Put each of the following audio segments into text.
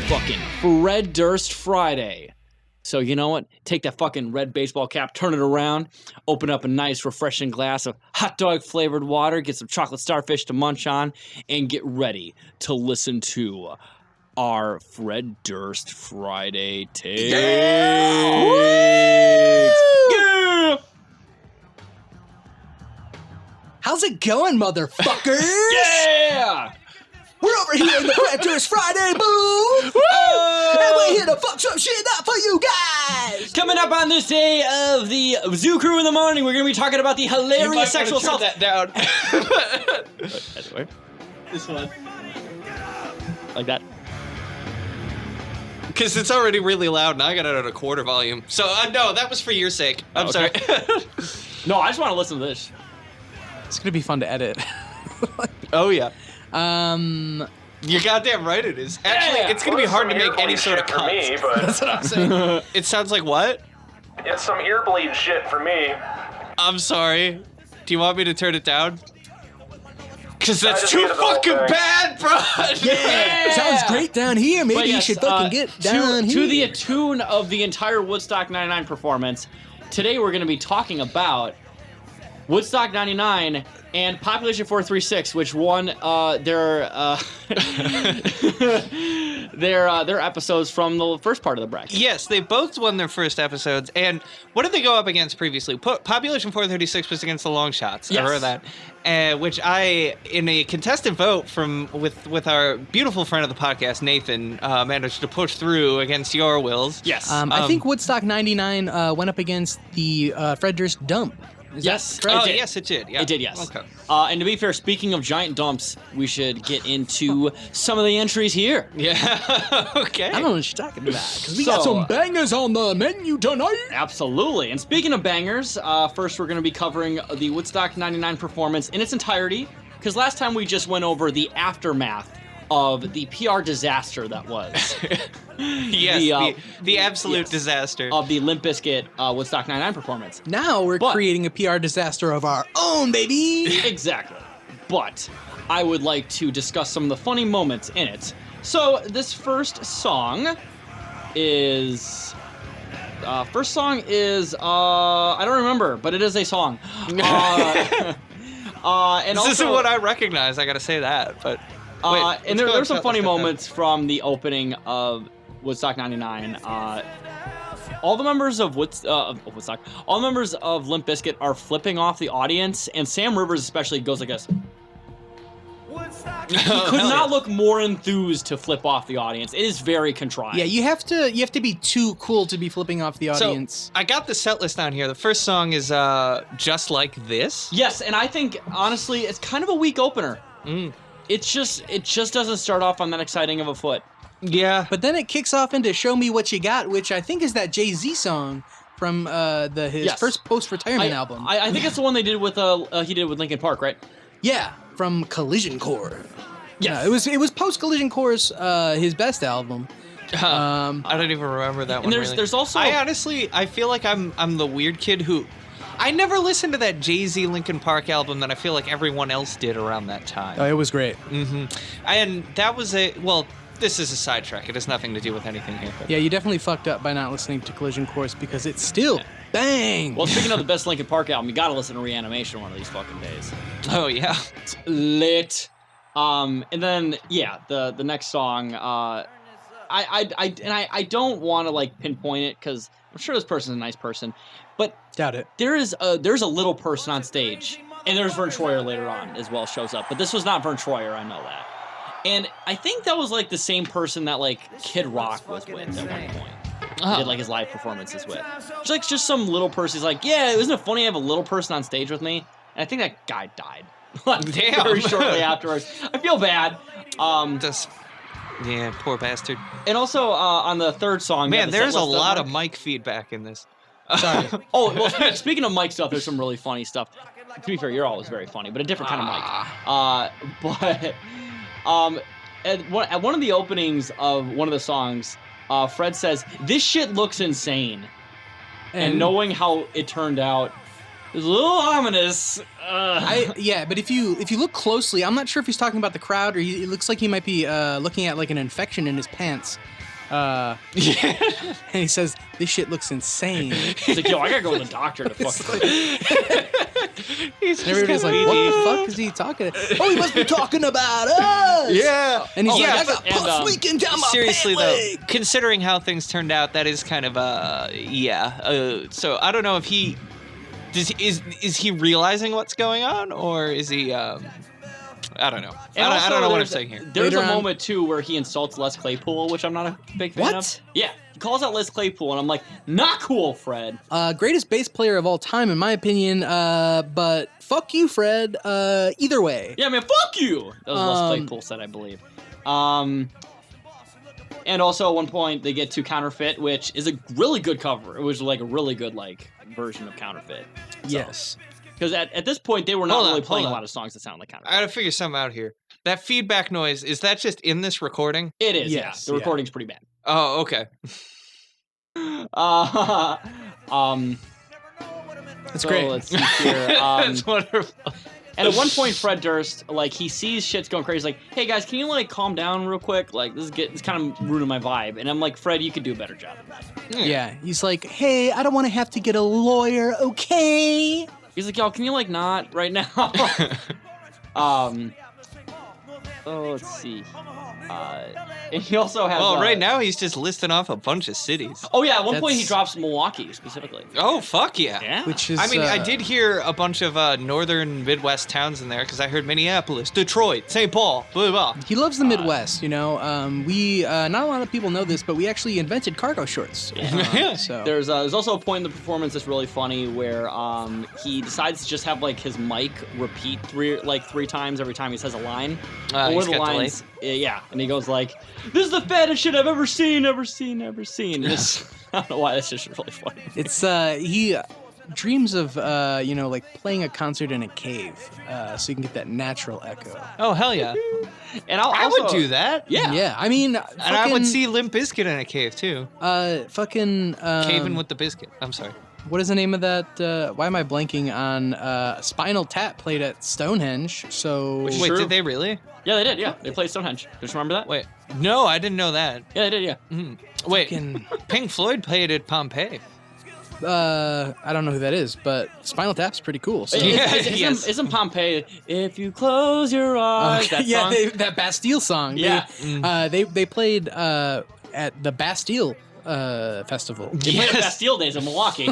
fucking Fred Durst Friday. So you know what? Take that fucking red baseball cap, turn it around, open up a nice refreshing glass of hot dog flavored water, get some chocolate starfish to munch on, and get ready to listen to our Fred Durst Friday takes. Yeah! How's it going, motherfuckers? Yeah! We're over here in the Fred Durst Friday booth! And we're here to fuck some shit up for you guys! Coming up on this day of the Zoo Crew in the Morning, we're going to be talking about the hilarious sexual assault. That down. Anyway. This one. Like that. Because it's already really loud, and I got it at a quarter volume. So, no, that was for your sake. I'm sorry. No, I just want to listen to this. It's gonna be fun to edit. Oh, yeah. You're goddamn right it is. Actually, it's gonna be hard to make any sort of for me, cuts. but That's what I'm saying. It sounds like what? it's some ear bleed shit for me. I'm sorry. Do you want me to turn it down? Because that's just too needed the whole fucking thing. bad, bro. Yeah. Sounds great down here. Maybe But you yes, should fucking get down here. To the tune of the entire Woodstock 99 performance, today we're going to be talking about Woodstock 99 and Population 436, which won their episodes from the first part of the bracket. Yes, they both won their first episodes. And what did they go up against previously? Population 436 was against the Long Shots. Yes. I heard that. Which I, in a contested vote with our beautiful friend of the podcast, Nathan, managed to push through against your wills. Yes. I think Woodstock 99 went up against the Fred Durst Dump. Is Yes. that correct? Oh, did. yes, it did. Yeah. It did, yes. Okay. And to be fair, speaking of giant dumps, we should get into some of the entries here. Yeah. Okay. I don't know what you're talking about. Because we So- got some bangers on the menu tonight. Absolutely. And speaking of bangers, first we're going to be covering the Woodstock 99 performance in its entirety, because last time we just went over the aftermath of the PR disaster that was Yes, the absolute yes. disaster. of the Limp Bizkit Woodstock 99 performance. Now we're But- creating a PR disaster of our own, baby. Exactly. But I would like to discuss some of the funny moments in it. So this first song is... I don't remember, but it is a song. And This also, isn't what I recognize. I gotta say that, but wait, and there were some funny moments from the opening of Woodstock 99. All the members of Woodstock, all the members of Limp Bizkit are flipping off the audience, and Sam Rivers especially goes like this. He could not look more enthused to flip off the audience. It is very contrived. Yeah, you have to be too cool to be flipping off the audience. So I got the set list down here. The first song is Just Like This. Yes, and I think honestly, it's kind of a weak opener. It just doesn't start off on that exciting of a foot. Yeah. But then it kicks off into "Show Me What You Got," which I think is that Jay-Z song from his Yes. first post-retirement album. I think it's the one they did with he did with Linkin Park, right? Yeah, from Collision Core. Yes. Yeah, it was post Collision Core's his best album. I don't even remember that one. And there's also I feel like I'm the weird kid who I never listened to that Jay-Z Linkin Park album that I feel like everyone else did around that time. Oh, it was great. And that was this is a sidetrack. It has nothing to do with anything here. But. Yeah, you definitely fucked up by not listening to Collision Course because it's still bang. well, speaking of the best Linkin Park album, you gotta listen to Reanimation one of these fucking days. Oh yeah. It's lit. And then the next song, I don't want to like pinpoint it because I'm sure this person's a nice person, but Doubt it. there's a little person on stage, and there's Vern Troyer later on as well shows up, but this was not Vern Troyer, I know that. And I think that was like the same person that like Kid Rock was with at one point. He did like his live performances with. It's like just some little person. He's like, yeah, isn't it funny I have a little person on stage with me? And I think that guy died. Damn. Very shortly afterwards. I feel bad. Yeah, poor bastard. And also on the third song, Man, there's a lot of of mic feedback in this. Sorry. Oh, well, speaking of mic stuff, there's some really funny stuff. To be fair, you're always very funny, but a different kind of mic. At one of the openings of one of the songs, Fred says, "This shit looks insane," and knowing how it turned out, is a little ominous. But if you look closely, I'm not sure if he's talking about the crowd or it looks like he might be looking at like an infection in his pants. And he says, "This shit looks insane." He's like, yo, I gotta go to the doctor to fuck. He's And everybody's like, "What the fuck is he talking about?" Oh, he must be talking about us. Yeah. And he's yeah, like, "I got and, pus leaking down my seriously pant leg." though, considering how things turned out, that is kind of so I don't know if he is he realizing what's going on, or is he I don't know. I don't know what I'm saying here. There's Later a on- moment too where he insults Les Claypool, which I'm not a big fan of. What? Yeah, he calls out Les Claypool, and I'm like, not cool, Fred. Greatest bass player of all time, in my opinion. But fuck you, Fred. Either way. Yeah, man, fuck you. That was Les Claypool said, I believe. And also at one point they get to Counterfeit, which is a really good cover. It was like a really good like version of Counterfeit. Yes. Because at this point they were not Hold on, really playing hold a on. lot of songs that sound like I Counterfeit. gotta figure something out here. That feedback noise, is that just in this recording? It is. Yes, Yeah. The yeah. recording's pretty bad. Oh, okay. That's So great. let's see here. That's wonderful. And at one point, Fred Durst, like, he sees shit's going crazy. He's like, hey, guys, can you, like, calm down real quick? Like, it's kind of ruining my vibe. And I'm like, Fred, you could do a better job than that. Yeah. He's like, "Hey, I don't want to have to get a lawyer, okay?" He's like, yo, can you, like, not right now? Oh, let's see. And he also has... Well, right now he's just listing off a bunch of cities. Oh, yeah, at one point he That's- drops Milwaukee, specifically. Oh, fuck yeah. Yeah. Which is. I mean, I did hear a bunch of northern Midwest towns in there because I heard Minneapolis, Detroit, St. Paul, blah, blah. He loves the Midwest, you know. We not a lot of people know this, but we actually invented cargo shorts. So There's also a point in the performance that's really funny where he decides to just have like his mic repeat three times every time he says a line. But He's one of the got delay. lines, yeah, and he goes like, "This is the fattest shit I've ever seen." And it's, I don't know why that's just really funny. it's he dreams of like playing a concert in a cave, so you can get that natural echo. Oh, hell yeah. And I also, would do that. Yeah. Yeah, I mean, And I would see Limp Bizkit in a cave, too. fucking Caving with the biscuit. I'm sorry. what is the name of that? Why am I blanking on Spinal Tap played at Stonehenge? So Which is Wait, true. did they really? Yeah, they did. Yeah, they played Stonehenge. Just remember that? Wait. No, I didn't know that. Yeah, they did. Yeah. Wait. fucking, Pink Floyd played at Pompeii. I don't know who that is, but Spinal Tap's pretty cool. So. Yeah, Isn't, isn't Pompeii? If you close your eyes, that yeah, song? that Bastille song. Yeah. They played at the Bastille Festival. They played at Bastille Days in Milwaukee.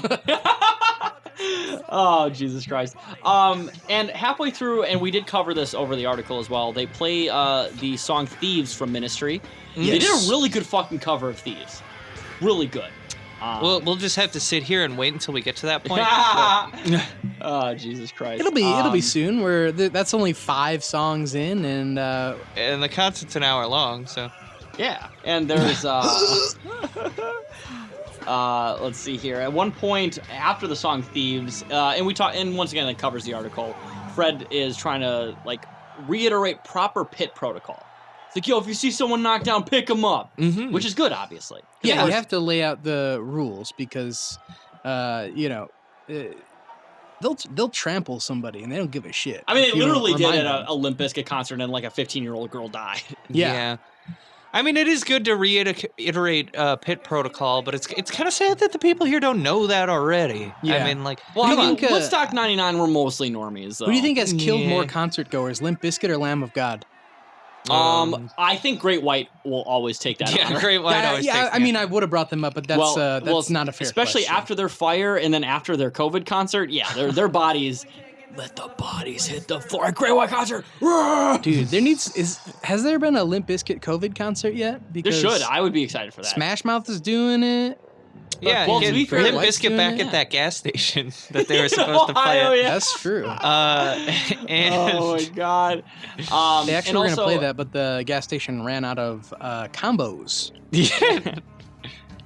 Oh, Jesus Christ. And halfway through, and we did cover this over the article as well, they play the song Thieves from Ministry. They did Yes. a really good fucking cover of Thieves. Really good. We'll just have to sit here and wait until we get to that point. Oh, Jesus Christ. It'll be soon. Where that's only 5 songs in, and And the concert's an hour long, so. Yeah, and there's let's see here. At one point after the song Thieves, and once again that covers the article, Fred is trying to like reiterate proper pit protocol. It's like, yo, if you see someone knocked down, pick them up, which is good, obviously. yeah, you have to lay out the rules because they'll trample somebody and they don't give a shit. I mean, if they you don't literally did remind at them. a Limp Bizkit concert, and like a 15-year-old girl died. Yeah. I mean, it is good to reiterate pit protocol, but it's kind of sad that the people here don't know that already. Yeah. I mean, like, Well, Who do I you mean, think, Woodstock '99 were mostly normies. Though. Who do you think has killed Yeah. more concert goers, Limp Bizkit or Lamb of God? I think Great White will always take that. yeah, honor. Great White always takes I mean, I would have brought them up, but that's not a fair especially question. after their fire and then after their COVID concert. Yeah, their bodies. Let the bodies hit the floor. Great White concert. Dude, has there been a Limp Bizkit COVID concert yet? There Because should. I would be excited for that. Smash Mouth is doing it. Yeah, well, you to be get fair, Limp White's Bizkit doing back it. at that gas station that they were supposed to play Ohio, at. yeah. That's true. And Oh my god. They actually and were also, gonna play that, but the gas station ran out of combos.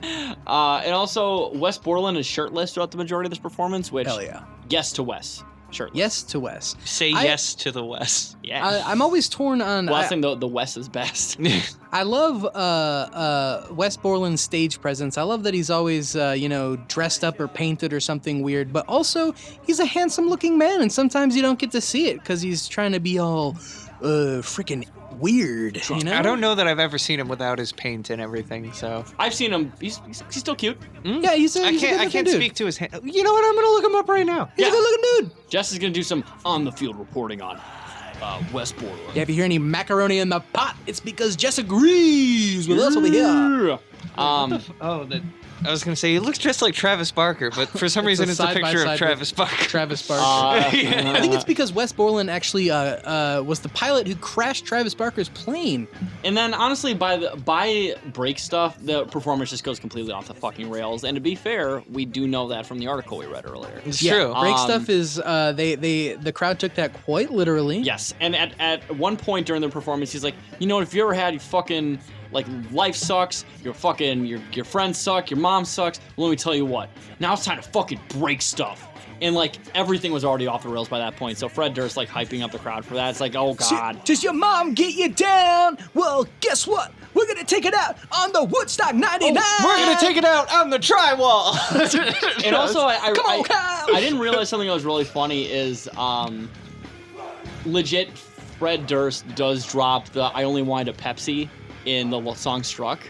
And also, Wes Borland is shirtless throughout the majority of this performance, which Hell yeah. yes to Wes. shirtless. Yes to Wes. Say yes to the West. Yeah. I'm always torn on. Well, I think the West is best. I love Wes Borland's stage presence. I love that he's always dressed up or painted or something weird. But also, he's a handsome-looking man, and sometimes you don't get to see it because he's trying to be all freaking weird. You know? I don't know that I've ever seen him without his paint and everything. So I've seen him. He's still cute. Yeah, he's a I good-looking can't dude. speak to his hand. You know what? I'm gonna look him up right now. He's a good-looking dude. Jess is gonna do some on-the-field reporting on West Borland. Yeah, if you hear any macaroni in the pot, it's because Jess agrees with us over here. I was gonna say he looks just like Travis Barker, but for some reason it's a picture of side-by-side Travis with Barker. Travis Barker. Yeah. I think it's because Wes Borland actually was the pilot who crashed Travis Barker's plane. And then honestly, by break stuff, the performance just goes completely off the fucking rails. And to be fair, we do know that from the article we read earlier. It's Yeah, true. break stuff is the crowd took that quite literally. Yes, and at one point during the performance, he's like, you know, if you ever had you fucking like life sucks, your friends suck, your mom sucks. Well, let me tell you what. Now it's time to fucking break stuff. And like everything was already off the rails by that point. So Fred Durst like hyping up the crowd for that. It's like, oh god. Does your mom get you down? Well, guess what? We're gonna take it out on the Woodstock '99. We're gonna take it out on the drywall. And also, Come on, Kyle. I didn't realize something that was really funny is legit Fred Durst does drop the I only wanted a Pepsi in the song Struck.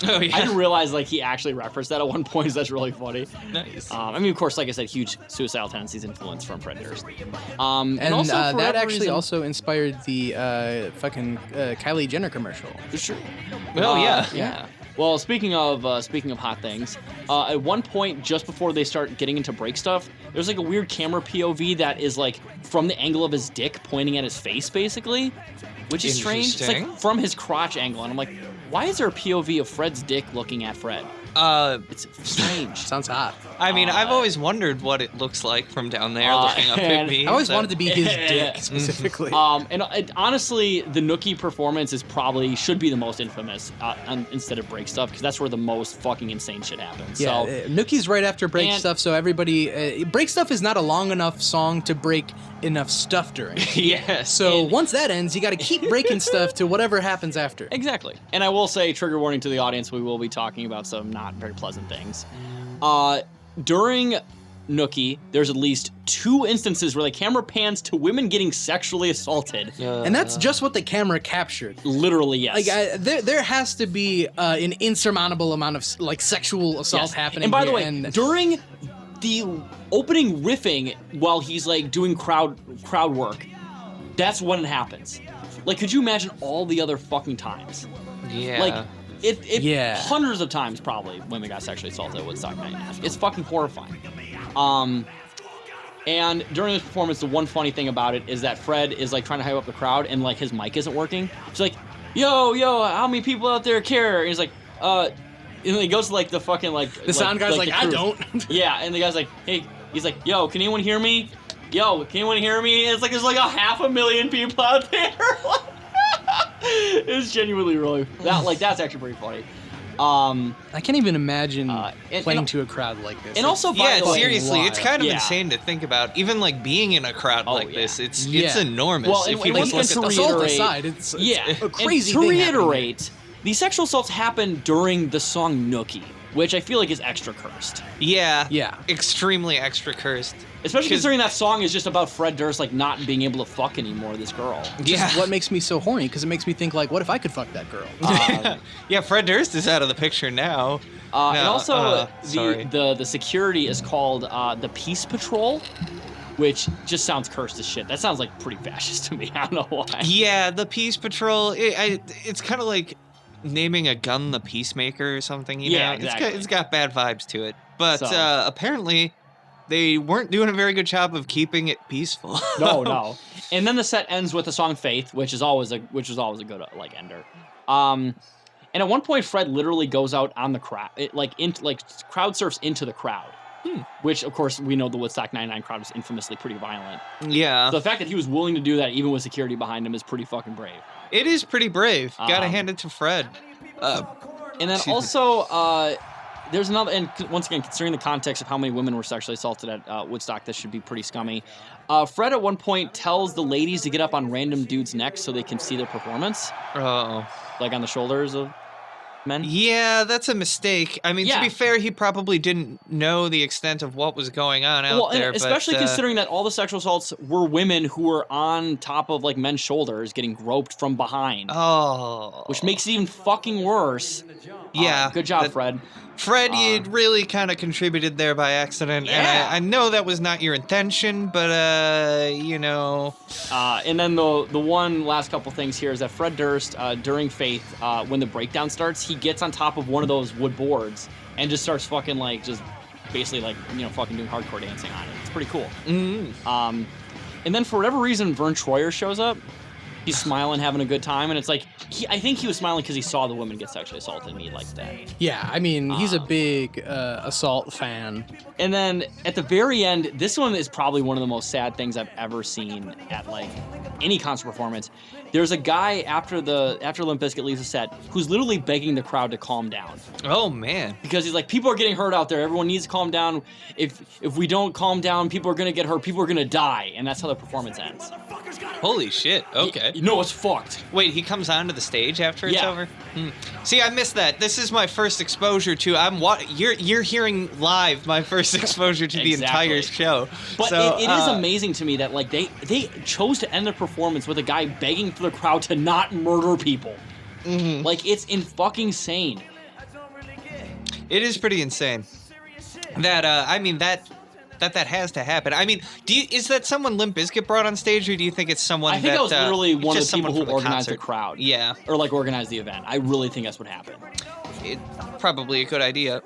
Oh yeah. I didn't realize like he actually referenced that at one point. That's really funny. Nice. I mean, of course, like I said, huge Suicidal Tendencies influence from Fred Durst. And also for that whatever actually reason- also inspired the fucking Kylie Jenner commercial. Sure. Well, yeah. Yeah. Well, speaking of hot things, at one point just before they start getting into break stuff, there's like a weird camera POV that is like from the angle of his dick pointing at his face, basically, which is strange. It's Interesting. like from his crotch angle, and I'm like, why is there a POV of Fred's dick looking at Fred? It's strange. Sounds hot. I mean, I've always wondered what it looks like from down there, looking up at and me. I always so- wanted to be his dick specifically. And honestly, the Nookie performance should be the most infamous instead of break stuff because that's where the most fucking insane shit happens. Yeah, So Nookie's right after break and- stuff, so everybody break stuff is not a long enough song to break enough stuff during. Yes. So once that ends, you got to keep breaking stuff to whatever happens after. exactly. And I will say, trigger warning to the audience, we will be talking about some not very pleasant things. During Nookie, there's at least 2 instances where the camera pans to women getting sexually assaulted. And that's just what the camera captured. Literally, yes. Like there has to be an insurmountable amount of like sexual assault Yes. happening. And by the here, way, and during the opening riffing while he's like doing crowd work, that's when it happens. Like, could you imagine all the other fucking times? Yeah. Like, Yeah. hundreds of times probably women got sexually assaulted at Woodstock 99. It's fucking horrifying. And during this performance, the one funny thing about it is that Fred is like trying to hype up the crowd and like his mic isn't working. He's like, yo, how many people out there care? And he's like, and then he goes to like the fucking like the sound guy's like, the I crew. don't. Yeah, and the guy's like, hey, he's like, yo, can anyone hear me? Yo, can anyone hear me? And it's like there's like 500,000 people out there. It's genuinely really that's actually pretty funny. I can't even imagine and- playing and- to a crowd like this. And also, by Yeah, the way, seriously, it's kind of Yeah. insane to think about. Even like being in a crowd like yeah. this, it's Yeah. enormous. Well, if and you once just look again, at to the assault reiterate- aside, it's yeah, a crazy and to thing happening reiterate, these sexual assaults happen during the song Nookie, which I feel like is extra cursed. Yeah. Yeah. Extremely extra cursed. Especially 'Cause- considering that song is just about Fred Durst like not being able to fuck anymore this girl. Yeah. What makes me so horny? Because it makes me think like, what if I could fuck that girl? Yeah, Fred Durst is out of the picture now. And No, also, sorry. the security is called the Peace Patrol, which just sounds cursed as shit. That sounds like pretty fascist to me. I don't know why. Yeah, the Peace Patrol. It's kind of like naming a gun the Peacemaker or something. You Yeah, know? exactly. It's got bad vibes to it. But So- apparently, they weren't doing a very good job of keeping it peaceful. No. And then the set ends with the song Faith, which is always a good like ender. And at one point, Fred literally goes out on the crowd, crowd surfs into the crowd, which of course we know the Woodstock 99 crowd was infamously pretty violent. Yeah. So the fact that he was willing to do that, even with security behind him, is pretty fucking brave. It is pretty brave. Gotta hand it to Fred. And then Excuse me. also, there's another, and once again, considering the context of how many women were sexually assaulted at Woodstock, this should be pretty scummy. Fred at one point tells the ladies to get up on random dudes' necks so they can see their performance, Oh. like on the shoulders of men. Yeah, that's a mistake. I mean, to Yeah. be fair, he probably didn't know the extent of what was going on out Well, there. and especially but, considering that all the sexual assaults were women who were on top of like men's shoulders getting groped from behind, Oh. which makes it even fucking worse. Yeah. Good job, Fred. Fred, you really kind of contributed there by accident. Yeah. And I know that was not your intention, but, you know. And then the one last couple things here is that Fred Durst, during Faith, when the breakdown starts, he gets on top of one of those wood boards and just starts fucking like, just basically like, fucking doing hardcore dancing on it. It's pretty cool. Mm-hmm. And then for whatever reason, Vern Troyer shows up. He's smiling, having a good time, and it's like, I think he was smiling because he saw the women get sexually assaulted, and he liked that. Yeah, I mean, he's a big assault fan. And then at the very end, this one is probably one of the most sad things I've ever seen at like any concert performance. There's a guy after Limp Bizkit leaves the set who's literally begging the crowd to calm down. Oh, man. Because he's like, people are getting hurt out there. Everyone needs to calm down. If we don't calm down, people are gonna get hurt. People are gonna die, and that's how the performance ends. Holy shit. Okay. You know it's fucked. Wait, he comes onto the stage after it's Yeah. over? See, I missed that. This is my first exposure to. You're hearing live my first exposure to the entire show. But so, it is amazing to me that like they chose to end the performance with a guy begging for the crowd to not murder people. Mhm. Like it's in fucking insane. It is pretty insane. That I mean that has to happen. I mean, is that someone Limp Bizkit brought on stage, or do you think it's someone? I think that was literally one of just the people someone who from organized the concert? crowd. Yeah, Or like organized the event. I really think that's what happened. it's probably a good idea.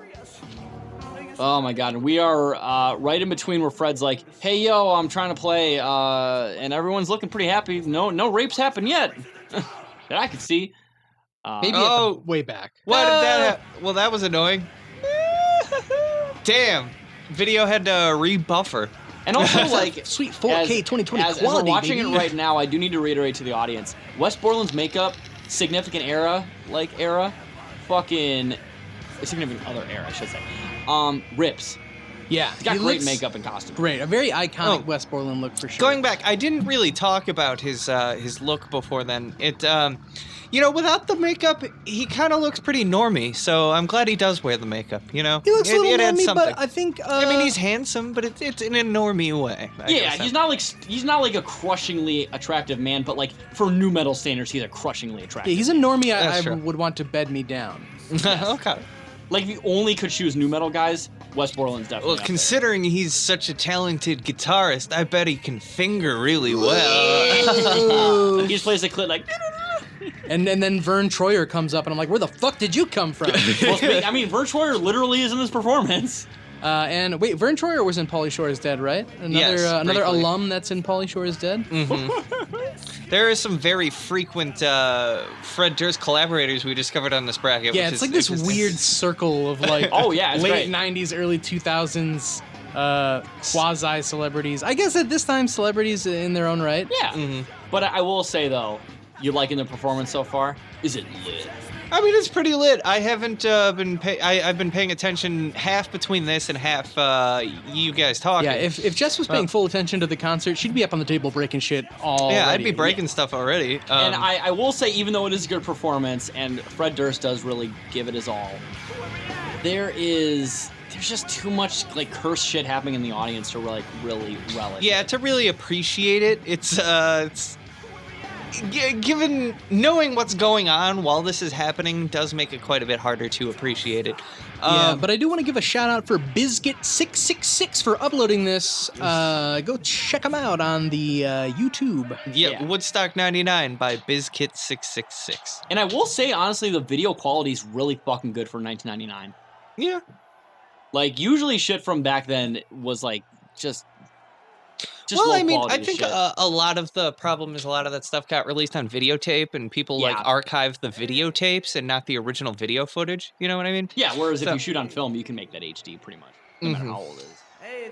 Oh my god, and we are right in between where Fred's like, "Hey yo, I'm trying to play," and everyone's looking pretty happy. No rapes happened yet that I could see. Maybe way back. Why did that? Well, that was annoying. Damn, video had to rebuffer. And also, like, Sweet 4K 2020 as quality, we're watching baby. it right now, I do need to reiterate to the audience: Wes Borland's makeup, significant era, fucking significant other era, I should say. Rips. Yeah, He's got he great looks makeup and costume. Great, a very iconic Oh. Wes Borland look for sure. Going back, I didn't really talk about his look before then. It without the makeup, he kind of looks pretty normie. So I'm glad he does wear the makeup. You know, He looks a little adds normie, something. but I think. I mean, he's handsome, but it's in a normie way. I Yeah, guess. he's not like a crushingly attractive man, but like for new metal standards, he's a crushingly attractive. Yeah, he's a normie I That's true. would want to bed me down. Okay. Like if you only could choose new metal guys, Wes Borland's definitely. Well, up there. considering he's such a talented guitarist, I bet he can finger really well. He just plays the clit like. And then Vern Troyer comes up, and I'm like, where the fuck did you come from? Well, I mean, Vern Troyer literally is in this performance. And wait, Vern Troyer was in Pauly Shore is Dead, right? Yes, Another briefly. alum that's in Pauly Shore is Dead. There are some very frequent Fred Durst collaborators we discovered on this bracket. Yeah, which it's is like this interesting. weird circle of like Oh, yeah, it's late great. 90s, early 2000s quasi celebrities. I guess at this time, celebrities in their own right. Yeah. But I will say though, you liking the performance so far? Is it lit? I mean, it's pretty lit. I haven't I've been paying attention half between this and half you guys talking. Yeah, if Jess was paying full attention to the concert, she'd be up on the table breaking shit all. Yeah, I'd be breaking stuff already. And I will say, even though it is a good performance, and Fred Durst does really give it his all, there's just too much like cursed shit happening in the audience to like really relish. Yeah, to really appreciate it, it's given knowing what's going on while this is happening does make it quite a bit harder to appreciate it. Yeah, but I do want to give a shout out for Bizkit666 for uploading this. Go check them out on the YouTube. Yeah, Woodstock 99 by Bizkit666. And I will say honestly, the video quality is really fucking good for 1999. Yeah. Like usually, shit from back then was like just well, low I mean, quality I as think shit. a lot of the problem is a lot of that stuff got released on videotape, and people like Yeah. archive the videotapes and not the original video footage. You know what I mean? Yeah, whereas if So- you shoot on film, you can make that HD pretty much, no matter how old it is.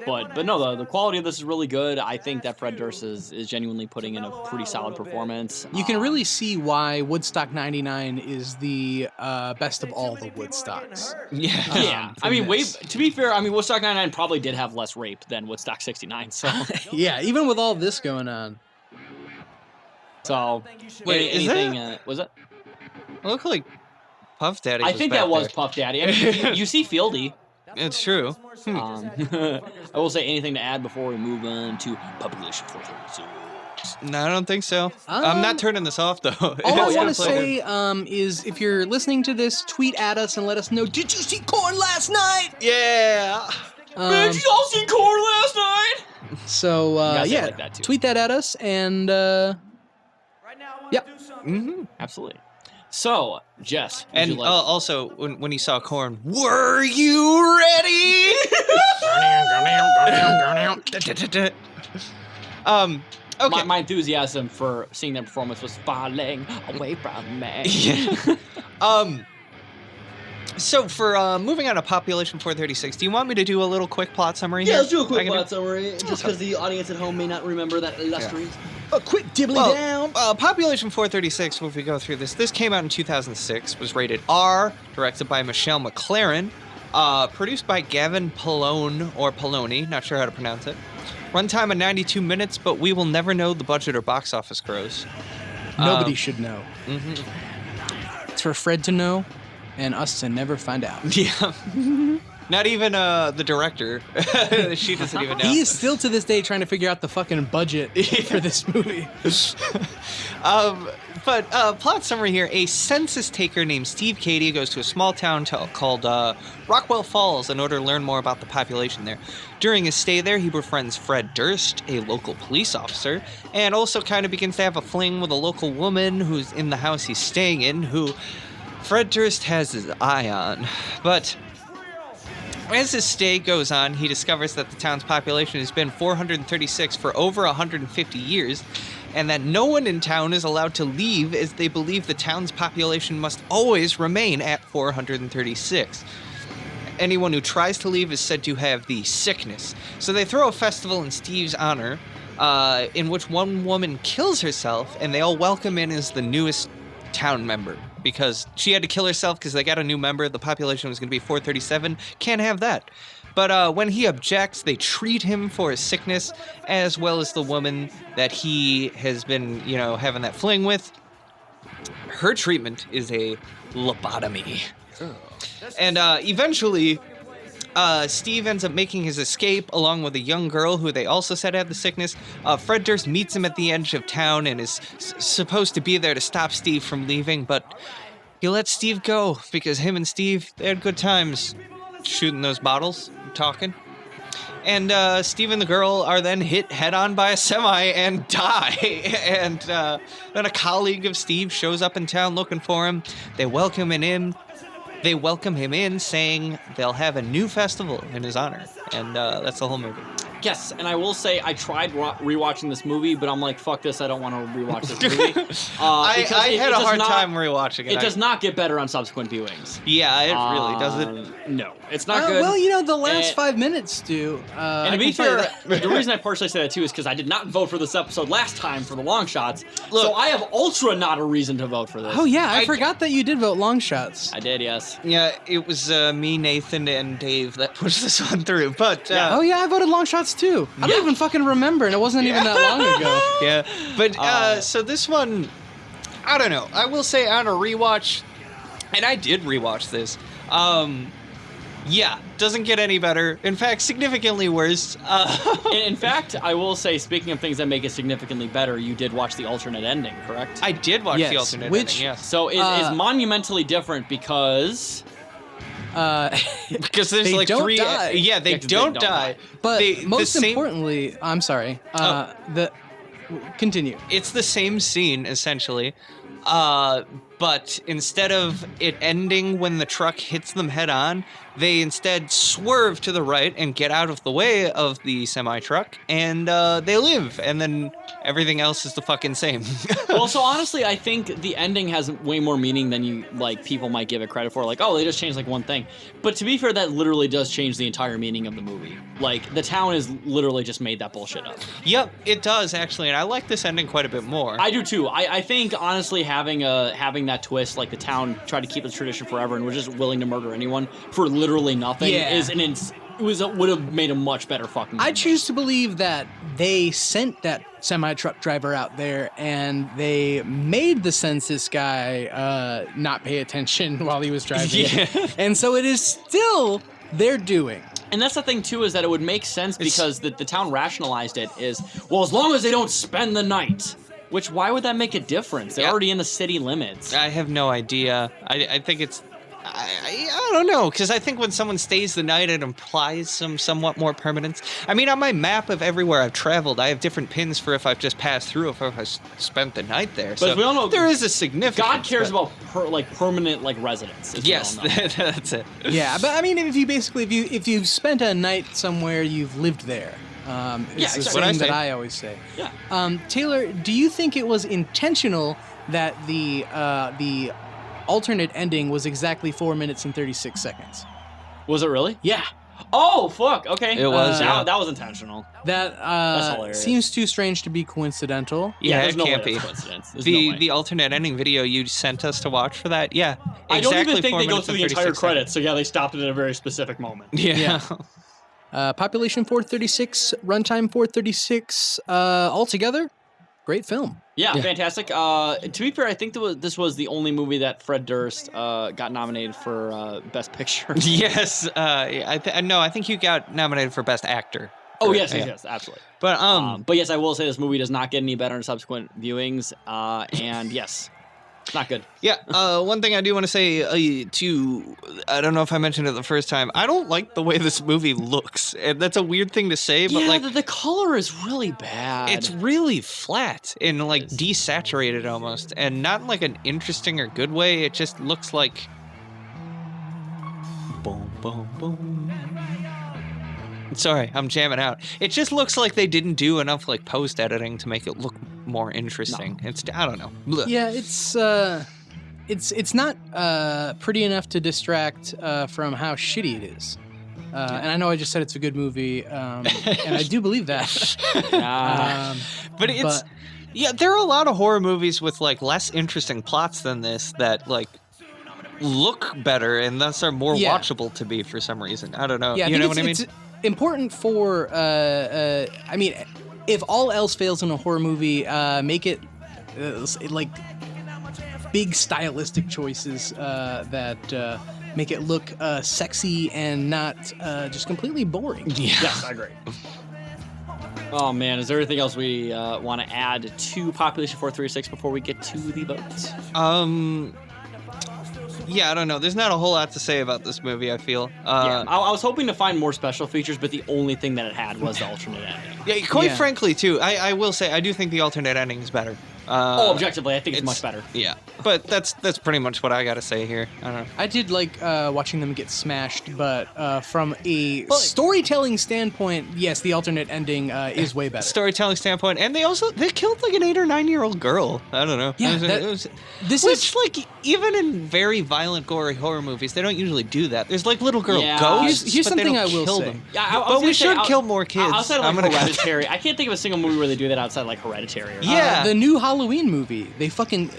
But no, the quality of this is really good. I think that Fred Durst is genuinely putting in a pretty solid performance. You can really see why Woodstock 99 is the best of all the Woodstocks. Yeah. Yeah, I from mean, this. to be fair, I mean, Woodstock 99 probably did have less rape than Woodstock 69, so... Yeah, even with all this going on. So, Wait, is anything, was it? It looked like Puff Daddy. I was think back that was there. Puff Daddy. I mean, you see Fieldy. It's true. I will say anything to add before we move on to Population 436. No, I don't think so. I'm not turning this off though. All I want to say is if you're listening to this, tweet at us and let us know, did you see Korn last night? Yeah. Man, did y'all see Korn last night? So, gotta say it yeah, like that, too. tweet that at us and, yep. Absolutely. So, Jess, would And you like... also, when you saw Korn, were you ready? Okay. My enthusiasm for seeing that performance was falling away from me. Yeah. So for moving on to Population 436, do you want me to do a little quick plot summary here? Yeah, let's do a I quick can plot summary, just because the audience at home may not remember that illustrious. A quick dibbly Well, down. Population 436, if we go through this came out in 2006, was rated R, directed by Michelle McLaren, produced by Gavin Polone, or Poloni, not sure how to pronounce it. Runtime of 92 minutes, but we will never know the budget or box office gross. Nobody should know. It's for Fred to know and us to never find out. Yeah. Not even the director. She doesn't even know. He is still to this day trying to figure out the fucking budget for this movie. But plot summary here: a census taker named Steve Cady goes to a small town called Rockwell Falls in order to learn more about the population there. During his stay there, he befriends Fred Durst, a local police officer, and also kind of begins to have a fling with a local woman who's in the house he's staying in, who Fred Durst has his eye on. But as his stay goes on, he discovers that the town's population has been 436 for over 150 years, and that no one in town is allowed to leave as they believe the town's population must always remain at 436. Anyone who tries to leave is said to have the sickness. So they throw a festival in Steve's honor, in which one woman kills herself, and they all welcome in as the newest town member. Because she had to kill herself because they got a new member. The population was going to be 437. Can't have that. But when he objects, they treat him for his sickness, as well as the woman that he has been, having that fling with. Her treatment is a lobotomy. And eventually, Steve ends up making his escape along with a young girl who they also said had the sickness. Fred Durst meets him at the edge of town and is supposed to be there to stop Steve from leaving, but he lets Steve go because him and Steve, they had good times shooting those bottles, talking. And Steve and the girl are then hit head-on by a semi and die. And then a colleague of Steve shows up in town looking for him. They welcome him in, saying they'll have a new festival in his honor. And that's the whole movie. Yes, and I will say I tried rewatching this movie, but I'm like, fuck this, I don't want to rewatch this movie. I had a hard time rewatching it. It does not get better on subsequent viewings. Yeah, it really doesn't. No, it's not good. Well, the last 5 minutes do. And to be fair, the reason I partially say that too is because I did not vote for this episode last time for the long shots. Look, so I have ultra not a reason to vote for this. Oh, yeah, I forgot that you did vote long shots. I did, yes. Yeah, it was me, Nathan, and Dave that pushed this one through. But Oh, yeah, I voted long shots too. I don't even fucking remember, and it wasn't even that long ago. Yeah, but so this one, I don't know. I will say on a rewatch, and I did rewatch this. Yeah, doesn't get any better. In fact, significantly worse. In fact, I will say, speaking of things that make it significantly better, you did watch the alternate ending, correct? I did watch the alternate ending, yes. So is monumentally different because... because there's they like don't 3... die. Yeah, they don't die. But They- most the same- importantly, I'm sorry, continue. It's the same scene, essentially. but instead of it ending when the truck hits them head on, they instead swerve to the right and get out of the way of the semi-truck, and they live, and then everything else is the fucking same. Well, so honestly, I think the ending has way more meaning than people might give it credit for. Like, oh, they just changed like one thing. But to be fair, that literally does change the entire meaning of the movie. Like, the town is literally just made that bullshit up. Yep, it does actually, and I like this ending quite a bit more. I do too. I think honestly having that twist, like the town tried to keep the tradition forever and was just willing to murder anyone for literally nothing, would have made a much better fucking movie. I choose to believe that they sent that semi-truck driver out there and they made the census guy not pay attention while he was driving. And so it is still their doing. And that's the thing, too, is that it would make sense because the town rationalized it is, well, as long as they don't spend the night. Which, why would that make a difference? They're already in the city limits. I have no idea. I think it's... I don't know, because I think when someone stays the night, it implies some somewhat more permanence. I mean, on my map of everywhere I've traveled, I have different pins for if I've just passed through, if I've spent the night there. But we all know there is a significance. God cares about permanent residents. Yes, that's it. Yeah, but I mean, if you've spent a night somewhere, you've lived there. It's the what I thing say. that I always say. Yeah. Taylor, do you think it was intentional that the alternate ending was exactly 4 minutes and 36 seconds? Was it really? Yeah. Oh, fuck. Okay. It was, yeah. That was intentional. That That's hilarious. seems too strange to be coincidental. Yeah, there's it no can't way be. that's coincidence. There's no way. The alternate ending video you sent us to watch for that, yeah. I don't even exactly think 4 they go minutes through and the entire 36 credits, so yeah, they stopped it at a very specific moment. Yeah. Population 436, runtime 436, altogether, great film. Yeah, fantastic. To be fair, I think this was the only movie that Fred Durst got nominated for Best Picture. Yes. I think you got nominated for Best Actor. Oh, yes, absolutely. But yes, I will say this movie does not get any better in subsequent viewings, and yes, not good. Yeah, one thing I do want to say I don't know if I mentioned it the first time, I don't like the way this movie looks. And that's a weird thing to say, but the color is really bad. it's really flat and desaturated almost, and not in an interesting or good way. It just looks like boom, boom, boom. Sorry, I'm jamming out. It just looks like they didn't do enough post editing to make it look more interesting. No. I don't know. Blech. Yeah, it's not pretty enough to distract from how shitty it is. And I know I just said it's a good movie, and I do believe that. But it's there are a lot of horror movies with less interesting plots than this that look better and thus are more watchable to me for some reason. I don't know. Yeah, you know what I mean? It's important for I mean, if all else fails in a horror movie, make it big stylistic choices that make it look sexy and not just completely boring. Yeah. Yes, I agree. Oh man, is there anything else we want to add to Population 436 before we get to the votes? Yeah, I don't know. There's not a whole lot to say about this movie, I feel. I was hoping to find more special features, but the only thing that it had was the alternate ending. Yeah, quite frankly, too, I will say I do think the alternate ending is better. Objectively, I think it's much better. Yeah, but that's pretty much what I got to say here. I don't know. I did like watching them get smashed, but from a storytelling standpoint, yes, the alternate ending is way better. Storytelling standpoint, and they killed an 8 or 9 year old girl. I don't know. Yeah, Even in very violent, gory horror movies, they don't usually do that. There's little girl ghosts. Here's but something they don't I will kill say. them. Yeah, but we should kill more kids. Outside of Hereditary, I can't think of a single movie where they do that outside Hereditary. Or the new Halloween movie, they fucking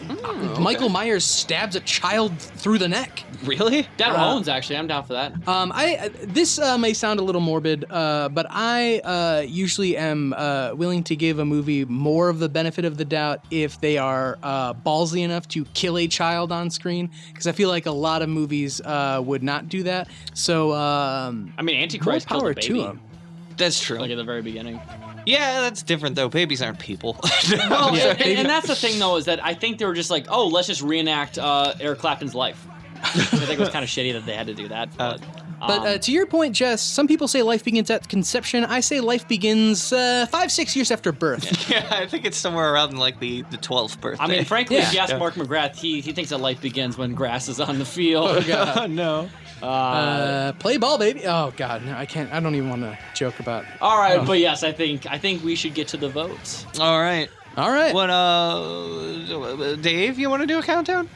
Michael Myers stabs a child through the neck. Really? Dead Bones, actually, I'm down for that. This may sound a little morbid, but I usually am willing to give a movie more of the benefit of the doubt if they are ballsy enough to kill a child on screen, because I feel like a lot of movies would not do that. So, I mean, Antichrist more power killed a baby. to him. That's true. At the very beginning. Yeah, that's different though. Babies aren't people. Well, and that's the thing though, is that I think they were just let's just reenact Eric Clapton's life. I think it was kind of shitty that they had to do that. But to your point, Jess, some people say life begins at conception. I say life begins 5-6 years after birth. Yeah, I think it's somewhere around like the 12th birthday. I mean, frankly, if you ask Yeah. Mark McGrath, he thinks that life begins when grass is on the field. Oh, God. Oh, no. Play ball, baby. Oh God, no, I can't. I don't even want to joke about. All right, Oh. but yes, I think we should get to the votes. All right. All right. What, Dave, you want to do a countdown?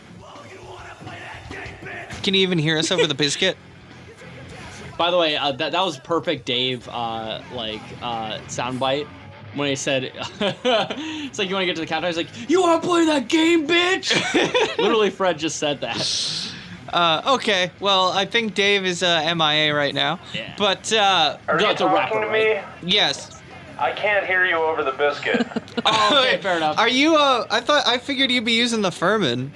Can you even hear us over the Bizkit? By the way, that was perfect, Dave. Soundbite when he said, "It's like you want to get to the countdown." He's like, "You want to play that game, bitch?" Literally, Fred just said that. Okay. Well, I think Dave is MIA right now. Yeah. But Are you That's a rapper, talking to me? yes. I can't hear you over the biscuit. Oh, okay, fair enough. Are you? I figured you'd be using the Furman.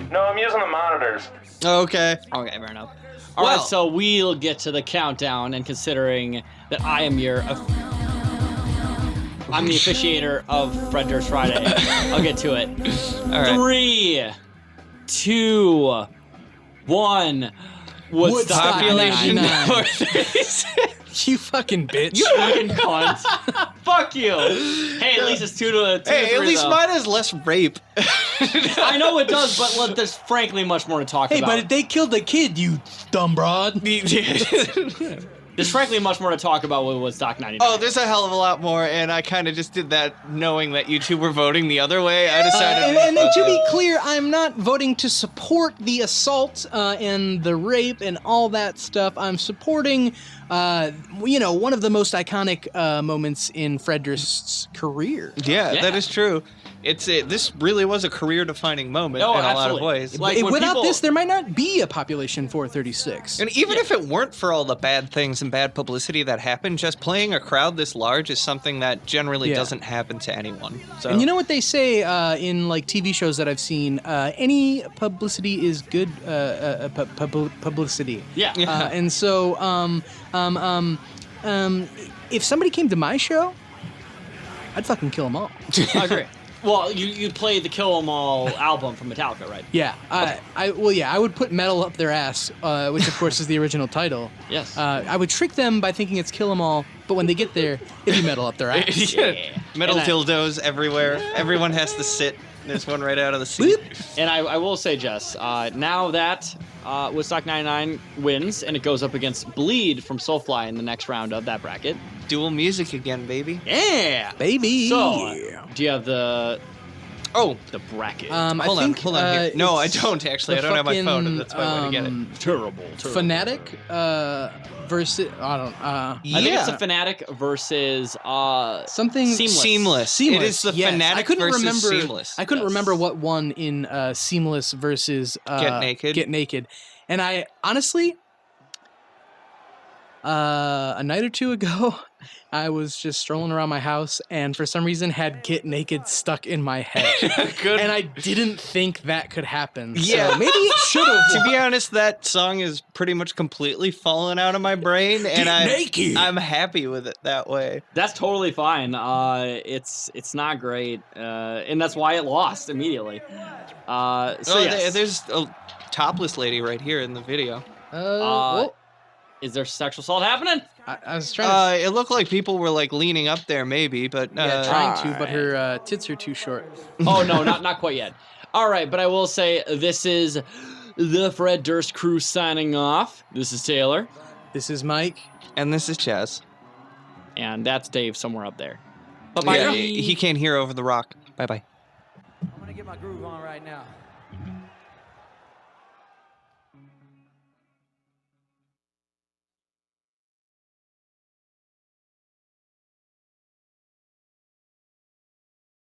No, I'm using the monitors. Okay. Okay, fair enough. All right, Well- so we'll get to the countdown, and considering that I am I'm the officiator of Fred Durst Friday, I'll get to it. All right. 3, 2, 1. Woodstock Population 99. number 36. You fucking bitch. You fucking cunt. Fuck you. Hey, at least it's 2 to 2 Hey, to 3, at least though. mine has less rape. I know it does, but look, there's frankly much more to talk Hey, about. but they killed the kid, you dumb broad. There's frankly much more to talk about with Woodstock 99. Oh, there's a hell of a lot more, and I kind of just did that knowing that you two were voting the other way. I decided. And to be clear, I'm not voting to support the assault and the rape and all that stuff. I'm supporting, one of the most iconic moments in Fred Durst's career. Yeah, Yeah. that is true. This really was a career-defining moment No, in a lot of absolutely. ways. Like, when Without people- this, there might not be a population 436. And even if it weren't for all the bad things and bad publicity that happened, just playing a crowd this large is something that generally Yeah. doesn't happen to anyone. So And you know what they say in like TV shows that I've seen? Any publicity is good publicity. Yeah. Yeah. And so, if somebody came to my show, I'd fucking kill them all. I agree. Well, you played the Kill 'Em All album from Metallica, right? Yeah, I would put metal up their ass, which of course is the original title. Yes. I would trick them by thinking it's Kill 'Em All, but when they get there, it'd be metal up their ass. Yeah. Metal And I- dildos everywhere. Everyone has to sit. There's one right out of the seat. Boop. And I will say, Jess, now that Woodstock 99 wins and it goes up against Bleed from Soulfly in the next round of that bracket. Dual music again, baby. Yeah! Baby. So, do you have the Oh, bracket? I hold think, on here. No, I it's don't actually. I the don't have my phone, and fucking, that's why I'm gonna get it. terrible. Fanatic versus I think it's the Fanatic versus something Seamless. It is the yes. Fanatic I couldn't versus remember. Seamless. I couldn't Yes. remember what won in Seamless versus Get Naked. Get Naked, and I honestly, a night or two ago, I was just strolling around my house, and for some reason had Get Naked stuck in my head, Good. and I didn't think that could happen. Yeah. so maybe it should have. To be honest, that song is pretty much completely fallen out of my brain, and I'm happy with it that way. That's totally fine. It's not great, and that's why it lost immediately. Yes. There's a topless lady right here in the video. Well, Is there sexual assault happening? I was trying to. It looked like people were like leaning up there, maybe, but Yeah, trying to, but alright. her tits are too short. Oh no, not quite yet. All right, but I will say this is the Fred Durst crew signing off. This is Taylor, This is Mike. And this is Chaz. and that's Dave somewhere up there. Bye bye. Yeah, he can't hear over the rock. Bye bye. I'm gonna get my groove on right now.